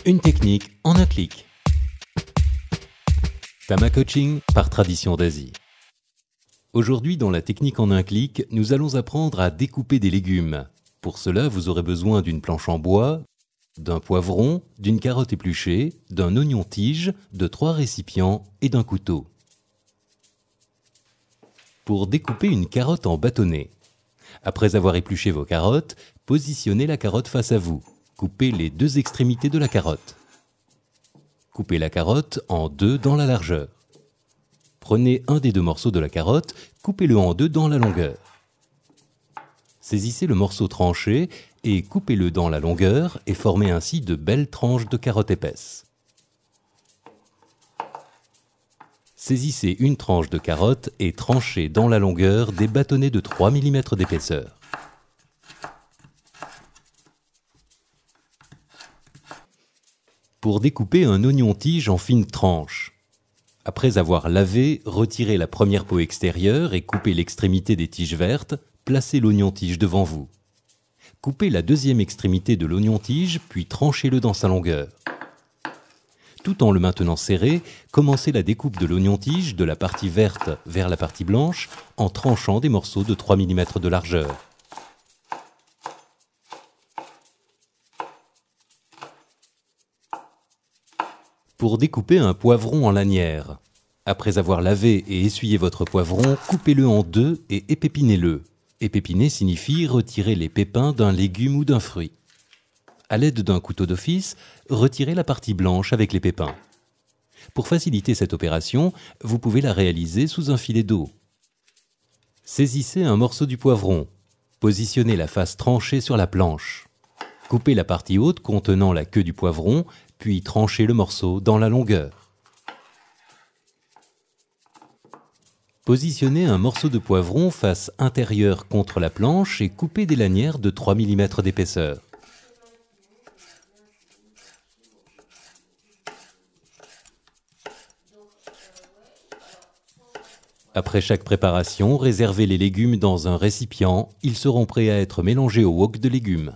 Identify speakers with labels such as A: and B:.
A: Une technique en un clic. Tama Coaching par Tradition d'Asie. Aujourd'hui, dans la technique en un clic, nous allons apprendre à découper des légumes. Pour cela, vous aurez besoin d'une planche en bois, d'un poivron, d'une carotte épluchée, d'un oignon tige, de 3 récipients et d'un couteau. Pour découper une carotte en bâtonnets. Après avoir épluché vos carottes, positionnez la carotte face à vous. Coupez les 2 extrémités de la carotte. Coupez la carotte en 2 dans la largeur. Prenez un des 2 morceaux de la carotte, coupez-le en 2 dans la longueur. Saisissez le morceau tranché et coupez-le dans la longueur et formez ainsi de belles tranches de carotte épaisse. Saisissez une tranche de carotte et tranchez dans la longueur des bâtonnets de 3 mm d'épaisseur. Pour découper un oignon tige en fines tranches. Après avoir lavé, retirez la première peau extérieure et coupez l'extrémité des tiges vertes, placez l'oignon tige devant vous. Coupez la deuxième extrémité de l'oignon tige, puis tranchez-le dans sa longueur. Tout en le maintenant serré, commencez la découpe de l'oignon tige de la partie verte vers la partie blanche en tranchant des morceaux de 3 mm de largeur. Pour découper un poivron en lanières. Après avoir lavé et essuyé votre poivron, coupez-le en 2 et épépinez-le. Épépiner signifie retirer les pépins d'un légume ou d'un fruit. À l'aide d'un couteau d'office, retirez la partie blanche avec les pépins. Pour faciliter cette opération, vous pouvez la réaliser sous un filet d'eau. Saisissez un morceau du poivron. Positionnez la face tranchée sur la planche. Coupez la partie haute contenant la queue du poivron, puis tranchez le morceau dans la longueur. Positionnez un morceau de poivron face intérieure contre la planche et coupez des lanières de 3 mm d'épaisseur. Après chaque préparation, réservez les légumes dans un récipient. Ils seront prêts à être mélangés au wok de légumes.